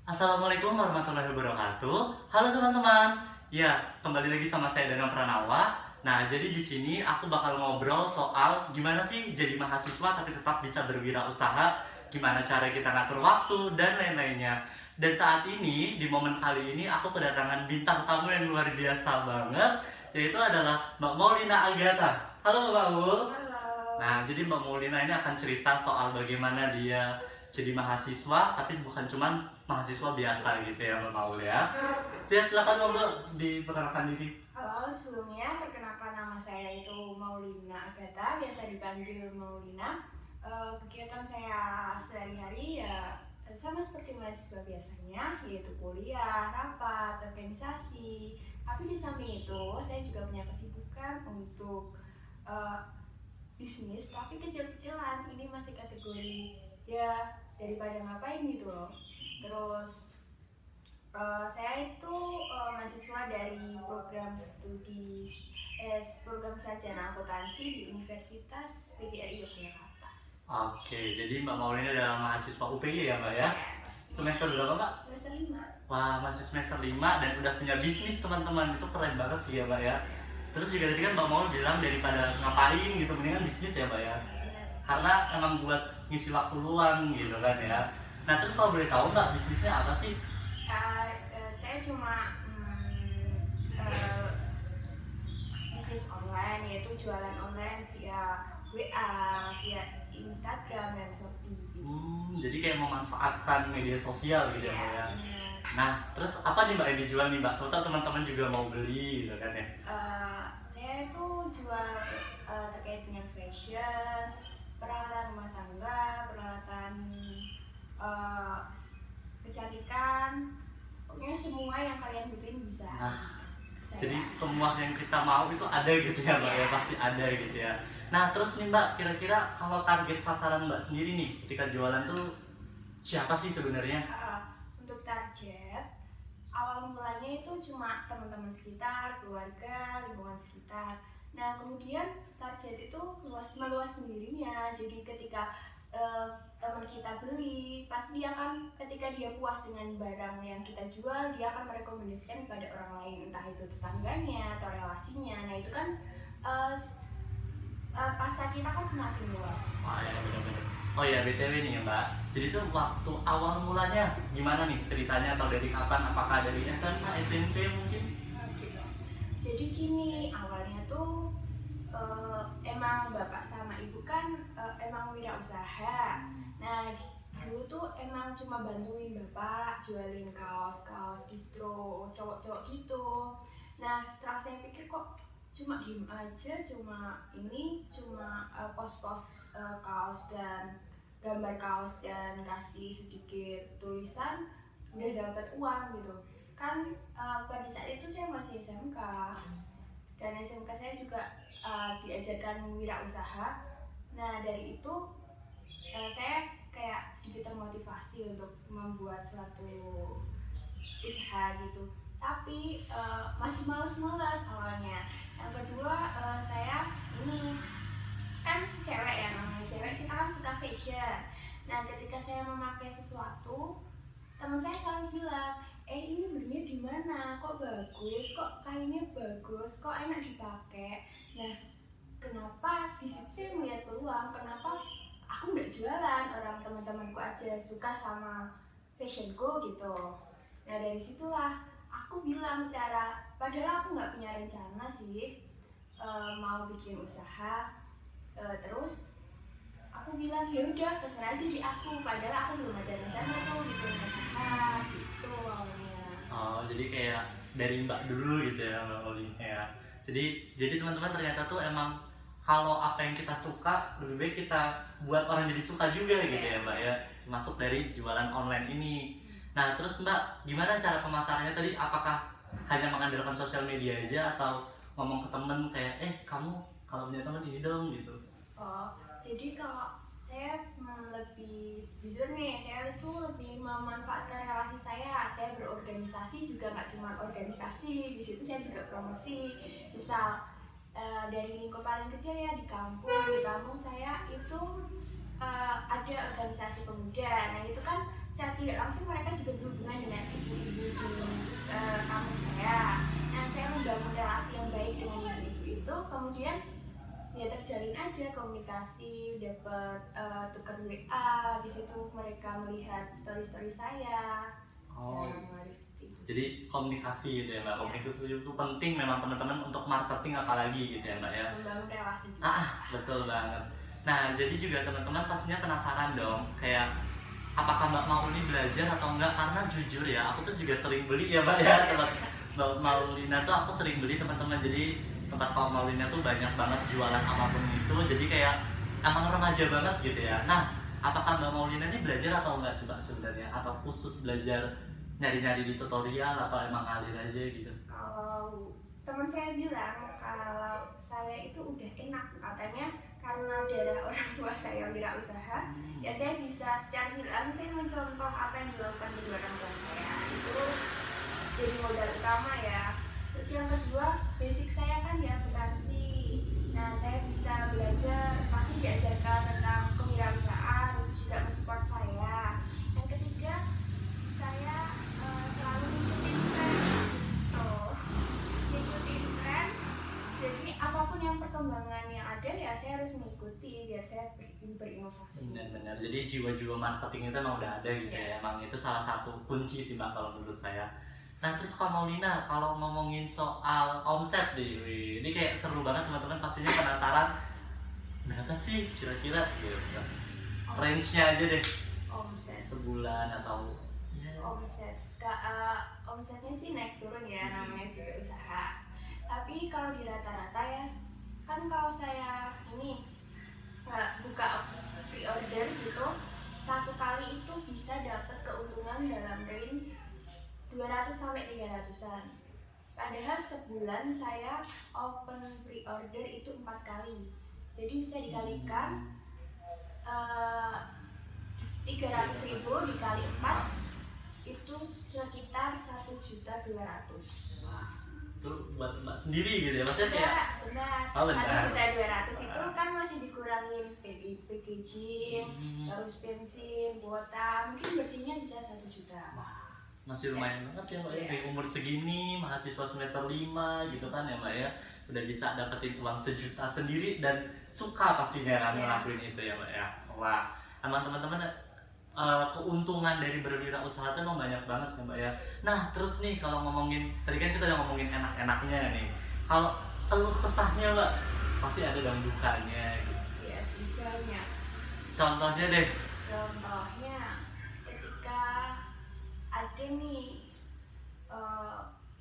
Assalamualaikum warahmatullahi wabarakatuh. Halo teman-teman. Ya, kembali lagi sama saya Danang Pranawa. Nah, jadi di sini aku bakal ngobrol soal gimana sih jadi mahasiswa tapi tetap bisa berwirausaha, gimana cara kita ngatur waktu dan lain-lainnya. Dan saat ini, di momen kali ini aku kedatangan bintang tamu yang luar biasa banget, yaitu adalah Mbak Maulina Agatha. Halo Mbak Maul. Halo. Nah, jadi Mbak Maulina ini akan cerita soal bagaimana dia jadi mahasiswa, tapi bukan cuman mahasiswa biasa gitu ya Mbak Maul ya. Silakan Mbak diperkenalkan diri. Halo, sebelumnya perkenalkan nama saya itu Maulina Agatha, biasa dipanggil Maulina. Kegiatan saya sehari-hari ya sama seperti mahasiswa biasanya, yaitu kuliah, rapat, organisasi. Tapi di samping itu, saya juga punya kesibukan untuk eh, bisnis, tapi kecil-kecilan. Ini masih kategori ya daripada ngapain gitu loh. Terus saya itu mahasiswa dari program sarjana akuntansi di Universitas PGRI Yogyakarta. Oke, jadi Mbak Maulina adalah mahasiswa UPY ya Mbak ya? Semester berapa Mbak? Semester 5. Wah, masih semester 5 dan udah punya bisnis teman-teman. Itu keren banget sih ya Mbak ya. Terus juga tadi kan Mbak Maul bilang daripada ngapain gitu, mendingan bisnis ya Mbak ya. Karena emang buat ngisi waktu luang gitu kan ya. Nah, terus kalau boleh tahu Mbak, bisnisnya apa sih? Saya cuma bisnis online, yaitu jualan online via WA, via Instagram dan Shopee gitu. Jadi kayak memanfaatkan media sosial gitu ya Mbak ya. Nah, terus apa nih Mbak yang dijual nih Mbak? Soalnya teman-teman juga mau beli gitu kan ya. Saya itu jual terkait dengan fashion, peralatan rumah tangga, peralatan kecantikan, pokoknya semua yang kalian butuhin bisa. Jadi semua yang kita mau itu ada gitu ya Mbak ya, pasti ada gitu ya. Nah, terus nih Mbak, kira-kira kalau target sasaran Mbak sendiri nih ketika jualan tuh siapa sih sebenarnya? Untuk target awal mulanya itu cuma teman-teman sekitar, keluarga, lingkungan sekitar. Nah, kemudian target itu meluas sendirinya. Jadi ketika teman kita beli, pasti dia kan ketika dia puas dengan barang yang kita jual, dia akan merekomendasikan kepada orang lain, entah itu tetangganya atau relasinya. Nah, itu kan pasar kita kan semakin luas. Wah, ya benar-benar. Oh ya, BTW nih ya Mbak. Jadi tuh waktu awal mulanya gimana nih ceritanya, atau dari kapan? Apakah dari SMA, SMP mungkin? Jadi gini, awalnya tuh emang bapak sama ibu kan emang wirausaha. Nah, dulu tuh emang cuma bantuin bapak jualin kaos distro cowok-cowok gitu. Nah, setelah saya pikir kok cuma diem aja, cuma pos-pos kaos dan gambar kaos dan kasih sedikit tulisan udah dapat uang gitu kan. Pada saat itu saya masih SMK, dan SMK saya juga diajarkan wirausaha. Nah, dari itu saya kayak sedikit termotivasi untuk membuat suatu usaha gitu. Tapi masih males-males awalnya. Yang kedua, saya ini kan cewek ya, namanya cewek kita kan suka fashion. Nah, ketika saya memakai sesuatu, teman saya selalu bilang, ini belinya di mana? Kok bagus? Kok kainnya bagus? Kok enak dipakai? Nah, kenapa di situ saya melihat peluang? Kenapa aku nggak jualan? Orang teman-temanku aja suka sama fashionku gitu. Nah, dari situlah aku bilang padahal aku nggak punya rencana sih mau bikin usaha. Terus aku bilang ya udah terserah aja di aku, padahal aku belum ada rencana tuh bikin usaha gitu awalnya. Oh, jadi kayak dari Mbak dulu gitu ya Mbak Olin ya. Jadi teman-teman ternyata tuh emang kalau apa yang kita suka lebih baik kita buat orang jadi suka juga gitu ya Mbak ya. Masuk dari jualan online ini. Nah, terus Mbak, gimana cara pemasarannya tadi? Apakah hanya mengandalkan sosial media aja atau ngomong ke temen kayak kamu kalau punya temen ini dong gitu? Jadi kalau saya lebih jujur nih, saya itu lebih memanfaatkan relasi saya. Saya berorganisasi juga nggak cuma organisasi, di situ saya juga promosi. Misal dari lingkup paling kecil ya di kampung saya itu ada organisasi pemuda. Nah, itu kan secara tidak langsung mereka juga berhubungan dengan ibu-ibu di kampung saya. Nah, saya membangun relasi yang baik dengan ibu-ibu itu, kemudian ya terjalin aja komunikasi, dapat tukar WA, di situ mereka melihat story-story saya. Oh, Ya, melalui seperti itu. jadi komunikasi gitu ya Mbak. Iya. Komunikasi itu penting memang teman-teman untuk marketing apalagi gitu ya Mbak ya. Membangun relasi juga. Betul banget. Nah, jadi juga teman-teman pastinya penasaran dong, kayak apakah Mbak Maulina belajar atau enggak? Karena jujur ya, aku tuh juga sering beli ya Mbak ya, tempat Mbak Maulina tuh aku sering beli teman-teman. Jadi tempat Mbak Maulina tuh banyak banget jualan apapun itu, jadi kayak emang remaja banget gitu ya. Nah, apakah Mbak Maulina ini belajar atau enggak sih Mbak sebenarnya? Atau khusus belajar nyari-nyari di tutorial atau emang ngalir aja gitu? Kalau teman saya bilang kalau saya itu udah enak, katanya karena darah orang tua saya wirausaha, ya saya bisa secara tidak langsung saya mencontoh apa yang dilakukan di orang tua saya, itu jadi modal utama ya. Terus yang kedua, basic saya kan di akuntansi. Nah, saya bisa belajar, pasti diajarkan tentang kewirausahaan, itu juga mensupport saya. Yang ketiga, saya selalu ngikutin tren gitu. Ngikutin tren, jadi apapun yang perkembangan yang ada ya saya harus mengikuti biar saya berinovasi. Benar-benar. Jadi jiwa-jiwa marketing itu emang udah ada gitu ya. Emang itu salah satu kunci sih Mbak kalau menurut saya. Nah terus Kak Maulina, kalau ngomongin soal omset deh, wih, ini kayak seru banget teman-teman pastinya penasaran berapa sih kira-kira gitu. Range-nya aja deh, Omset. sebulan atau ya. Omsetnya sih naik turun ya, namanya juga usaha. Tapi kalau di rata-rata ya, kan kalau saya ini buka pre-order gitu, satu kali itu bisa dapat keuntungan dalam range 200 sampai 300-an. Padahal sebulan saya open pre-order itu 4 kali. Jadi bisa dikalikan 300.000 dikali 4 itu sekitar 1.200.000. Itu buat Mbak sendiri gitu ya, maksudnya kayak Benar. Oh, benar. 1.200.000 itu kan masih dikurangin packaging, terus bensin, kuota, mungkin bersihnya bisa 1 juta. masih lumayan banget ya Mbak ya, di umur segini, mahasiswa semester 5 gitu kan ya Mbak ya, udah bisa dapetin uang 1 juta sendiri dan suka pastinya kan ngelakuin itu ya Mbak ya. Wah, emang teman-teman keuntungan dari berwirausaha itu emang banyak banget ya Mbak ya. Nah terus nih kalau ngomongin, tadi kan kita udah ngomongin enak-enaknya nih, kalau keluh kesahnya Mbak pasti ada dong dukanya gitu. Iya sih, banyak. Contohnya deh. Contohnya ketika ada nih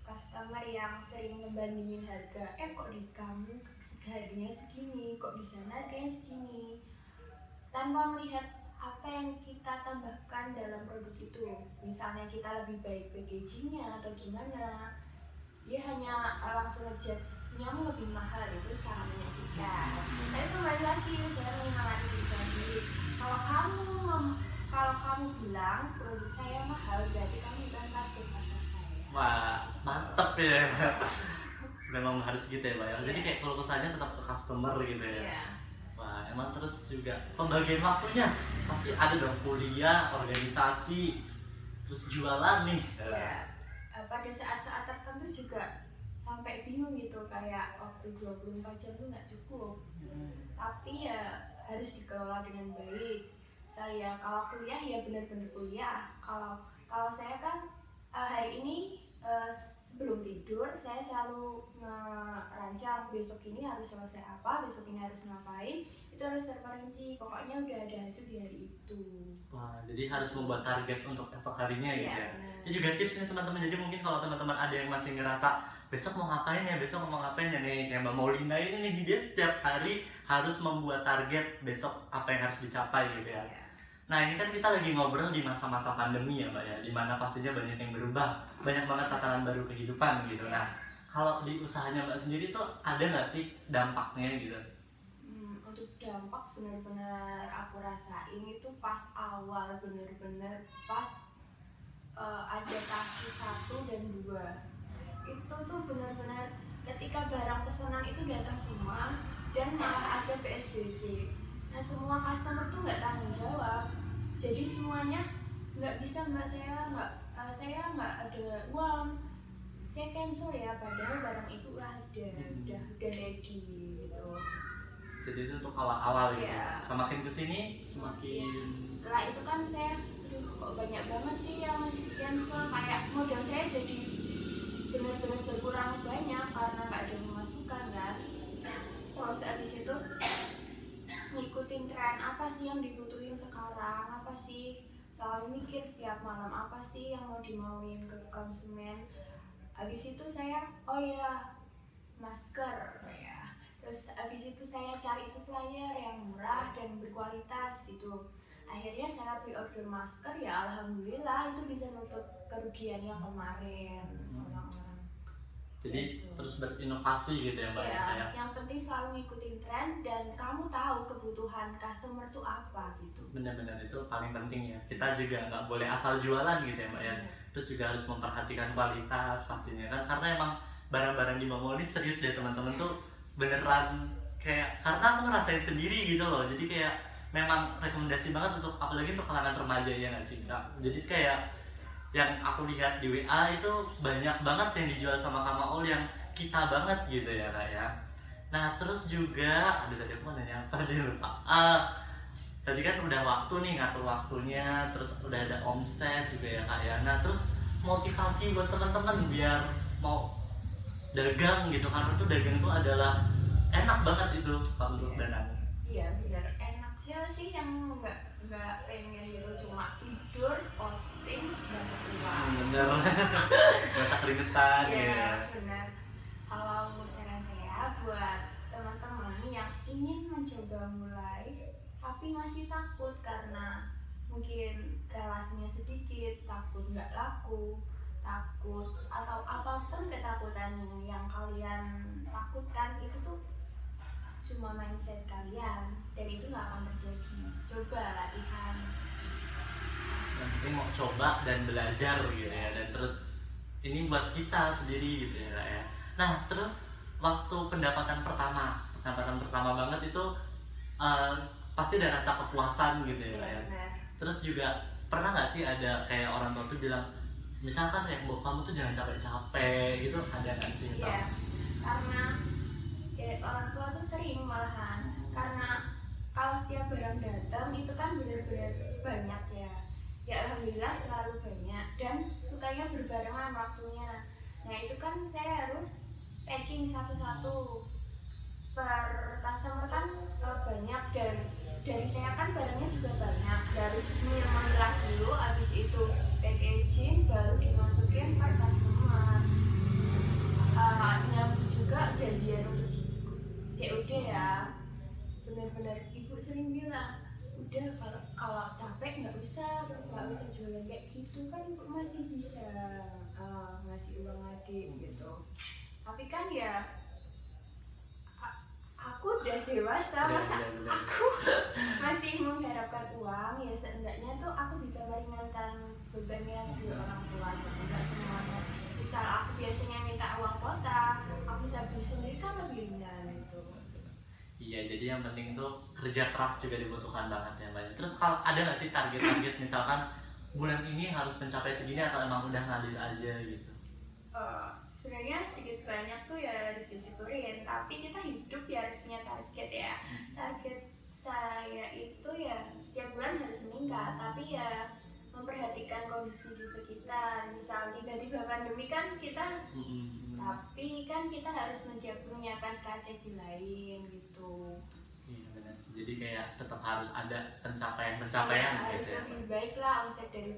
customer yang sering membandingin harga, kok di kamu harganya segini, kok di sana harganya segini, tanpa melihat apa yang kita tambahkan dalam produk itu. Misalnya kita lebih baik packagingnya atau gimana, dia hanya langsung ngejudge kamu lebih mahal, itu sangat menyakitkan. Tapi kembali lagi saya menyemangati diri saya sendiri, kalau kamu bilang produk saya mahal, berarti kamu bukan target pasar saya. Wah, mantep ya. Memang harus gitu ya Mbak ya. Jadi kayak kalau kesannya tetap ke customer gitu ya. Iya. Wah, emang terus juga pembagian waktunya pasti ada dong, kuliah, organisasi, terus jualan nih. Iya. Pada saat-saat tertentu juga sampai bingung gitu, kayak waktu 24 jam tuh nggak cukup. Tapi ya harus dikelola dengan baik. Saya kalau kuliah ya benar-benar kuliah. Kalau saya kan hari ini sebelum tidur saya selalu merancang besok ini harus selesai apa, besok ini harus ngapain, itu harus terperinci. Pokoknya udah ada hasil di hari itu. Wah, jadi harus membuat target untuk esok harinya gitu ya. Benar. Ini juga tips nih teman-teman. Jadi mungkin kalau teman-teman ada yang masih ngerasa besok mau ngapain ya, nih, kayak Mbak Maulina ini nih, dia setiap hari harus membuat target besok apa yang harus dicapai gitu ya. Nah ini kan kita lagi ngobrol di masa-masa pandemi ya Mbak ya, dimana pastinya banyak yang berubah, banyak banget tatanan baru kehidupan gitu. Nah kalau di usahanya Mbak sendiri tuh ada nggak sih dampaknya gitu? Untuk dampak benar-benar aku rasain itu pas awal, benar-benar pas ada taksi 1 dan 2. Itu tuh benar-benar ketika barang pesanan itu datang semua dan malah ada PSBB. Nah semua customer tuh nggak tanggung jawab, jadi semuanya nggak bisa mbak, saya nggak ada uang, saya cancel ya, padahal barang itu udah ready gitu. Jadi itu untuk awal-awal gitu. Iya. Semakin kesini semakin Setelah itu kan saya, aduh kok banyak banget sih yang masih di cancel, kayak modal saya jadi benar-benar berkurang banyak karena nggak ada pemasukan kan. Terus abis itu ngikutin tren apa sih yang dibutuhin sekarang, apa sih, selalu mikir setiap malam apa sih yang mau dimauin ke konsumen. Abis itu saya, oh ya, masker ya. Terus abis itu saya cari supplier yang murah dan berkualitas gitu. Akhirnya saya pre-order masker, ya alhamdulillah itu bisa nutup kerugian yang kemarin orang-orang. jadi Gitu. terus berinovasi gitu ya mbak ya, kayak Yang penting selalu ngikutin tren dan kamu tahu kebutuhan customer tuh apa gitu. benar-benar itu paling penting ya. Kita juga nggak boleh asal jualan gitu ya mbak ya. Terus juga harus memperhatikan kualitas pastinya kan, karena emang barang-barang di mall ini serius ya teman-teman tuh, beneran kayak, karena aku ngerasain sendiri gitu loh. Jadi kayak memang rekomendasi banget untuk, apalagi untuk kalangan remaja ya nggak sih kak. Jadi kayak yang aku lihat di WA itu banyak banget yang dijual sama Kamaul yang kita banget gitu ya kak ya. Nah terus juga, aduh tadi aku mau nanya apa dia lupa. Tadi kan udah waktu nih, ngatur waktunya, terus udah ada omset juga ya kak ya. Nah terus motivasi buat teman-teman biar mau dagang gitu, karena tuh dagang itu adalah enak banget itu kalau menurut Danang. Iya benar, enak sih yang nggak pengen gitu, cuma tidur, posting, dapat uang. Bener. Masa keringetan Iya ya. benar. Kalau saran saya buat teman-teman yang ingin mencoba mulai tapi masih takut karena mungkin relasinya sedikit, takut nggak laku, takut atau apapun ketakutan yang kalian takutkan, itu tuh cuma mindset kalian dan itu nggak akan terjadi. Coba latihan. Yang penting mau coba dan belajar gitu ya, dan terus ini buat kita sendiri gitu ya kak ya. Nah terus waktu pendapatan pertama banget itu eh, pasti ada rasa kepuasan gitu ya kak ya. Benar. Terus juga pernah nggak sih ada kayak orang tua tuh bilang, misalkan kayak buat kamu tuh jangan capek-capek gitu, ada nggak sih? Iya, karena orang tua tuh sering malahan, karena kalau setiap barang datang itu kan benar-benar banyak ya. Ya alhamdulillah selalu banyak dan sukanya berbarengan waktunya. Nah itu kan saya harus packing satu-satu per customer kan banyak, dan dari saya kan barangnya juga banyak, harus memilah dulu, habis itu packaging baru dimasukin per customer. Nyambung juga janjian untuk COD ya, benar-benar ibu sering bilang udah kalau capek nggak usah jualan kayak gitu kan, ibu masih bisa ngasih uang adik gitu. Tapi kan ya aku udah dewasa, masa aku masih mengharapkan uang, ya seenggaknya tuh aku bisa meringankan bebannya dua orang tua gitu. Nggak semuanya, misal aku biasanya minta uang kota, aku bisa beli sendiri kan lebih ringan gitu. Iya, jadi yang penting tuh kerja keras juga dibutuhkan banget ya mbak. Terus kalau ada nggak sih target-target, misalkan bulan ini harus mencapai segini, atau emang udah ngalir aja gitu? Sebenarnya sedikit banyak tuh ya harus disyukurin, tapi kita hidup ya harus punya target ya. Target saya itu ya setiap bulan harus meningkat, tapi ya memperhatikan kondisi di sekitar. Misal tiba-tiba pandemi kan kita, tapi kan kita harus menyiapkan strategi lain gitu. Iya benar sih, jadi kayak tetap harus ada pencapaian Harus gitu ya. lebih baik lah omset dari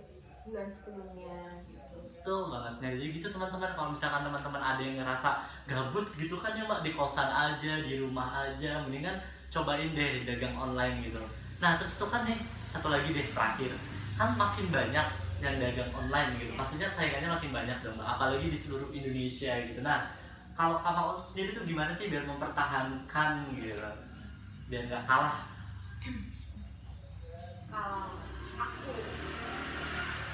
bulan sebelumnya gitu. Betul banget. Nah jadi gitu teman-teman, kalau misalkan teman-teman ada yang ngerasa gabut gitu kan ya mbak, di kosan aja, di rumah aja, mendingan cobain deh dagang online gitu. Nah terus itu kan nih, satu lagi deh terakhir, kan makin banyak yang dagang online gitu, pastinya saingannya makin banyak dong mbak, apalagi di seluruh Indonesia gitu. Nah kalau kakak sendiri tuh gimana sih biar mempertahankan gitu, biar nggak kalah? Kalau aku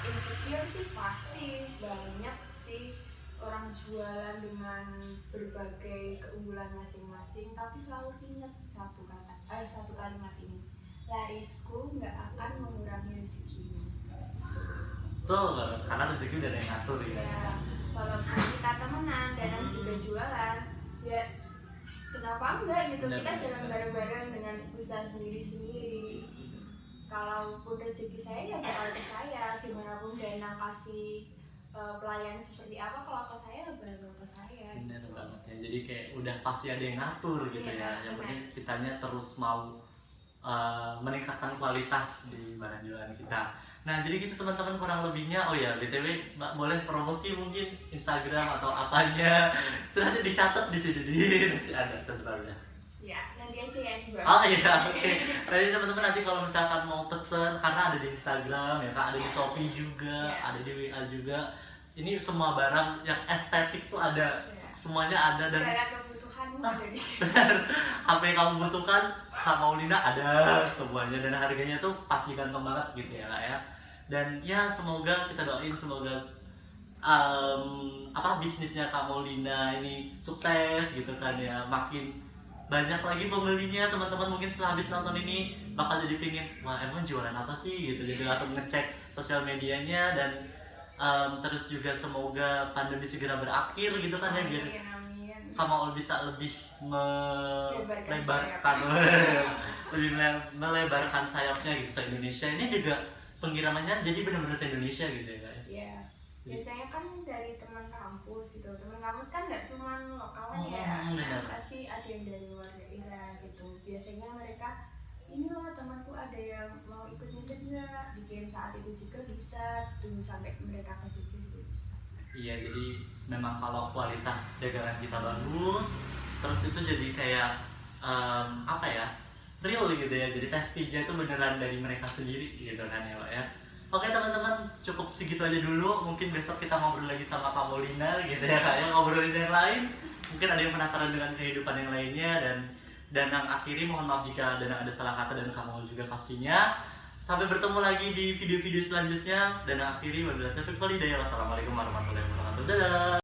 insecure sih pasti banyak sih orang jualan dengan berbagai keunggulan masing-masing, tapi selalu ingat satu kalimat ini, larisku nggak akan mengurangi rezekimu. Betul banget, karena rezeki udah ada yang ngatur ya. Ya walaupun kita temenan dan juga jualan, ya kenapa enggak gitu, Benar, kita benar, jalan benar. bareng-bareng dengan usaha sendiri-sendiri. Kalaupun rezeki saya ya bakal ke saya, gimana pun Dana kasih pelayan seperti apa, kalau ke saya ya bakal ke saya. Bener banget ya, jadi kayak udah pasti ada yang ngatur gitu Iya, ya. Yang benar. penting kitanya terus mau meningkatkan kualitas di barang jualan kita. Nah jadi gitu teman-teman kurang lebihnya. Oh ya BTW Mbak boleh promosi mungkin Instagram atau apanya. Itu nanti dicatat di sini nanti ada catatannya. Ya nanti aja ya dibahas. Oh iya oke. Jadi teman-teman nanti kalau misalkan mau pesen, karena ada di Instagram ya Kak, ada di Shopee juga, Iya. ada di WA juga. Ini semua barang yang estetik tuh ada, Ya. semuanya ada dan Segala kebutuhanmu ada di sini. apa yang kamu butuhkan Kak Maulina ada semuanya, dan harganya tuh pasti ganteng banget gitu ya Kak ya. Dan ya semoga kita doain semoga bisnisnya Kak Maulina ini sukses gitu kan ya, makin banyak lagi pembelinya. Teman-teman mungkin setelah habis nonton ini bakal jadi pingin, wah emang jualan apa sih gitu, jadi langsung ngecek sosial medianya. Dan terus juga semoga pandemi segera berakhir gitu kan ya, biar Amin. kamu bisa lebih Lebarkan melebarkan sayapnya gitu se Indonesia. Ini juga pengirimannya jadi benar-benar se Indonesia gitu ya Kak. Ya biasanya kan dari teman kampus gitu, teman kampus kan nggak cuma lokalan ya, Benar. pasti ada yang dari luar daerah gitu. Biasanya mereka, inilah temanku ada yang mau ikut nitip nggak, dikirim saat itu juga bisa, tunggu sampai mereka ke Jogja juga bisa. Iya, jadi memang kalau kualitas dagangan kita bagus, terus itu jadi kayak apa ya, real gitu ya. Jadi testingnya itu beneran dari mereka sendiri gitu kan ya Pak ya. Oke teman-teman, cukup segitu aja dulu. Mungkin besok kita ngobrol lagi sama Kak Maulina gitu ya Kak ya, ngobrolin yang lain. Mungkin ada yang penasaran dengan kehidupan yang lainnya. Dan yang akhiri mohon maaf jika ada salah kata dan kamu juga pastinya. Sampai bertemu lagi di video-video selanjutnya. Dan yang akhiri wabillahi taufiq wal hidayah. Wassalamualaikum warahmatullahi wabarakatuh. Dadah.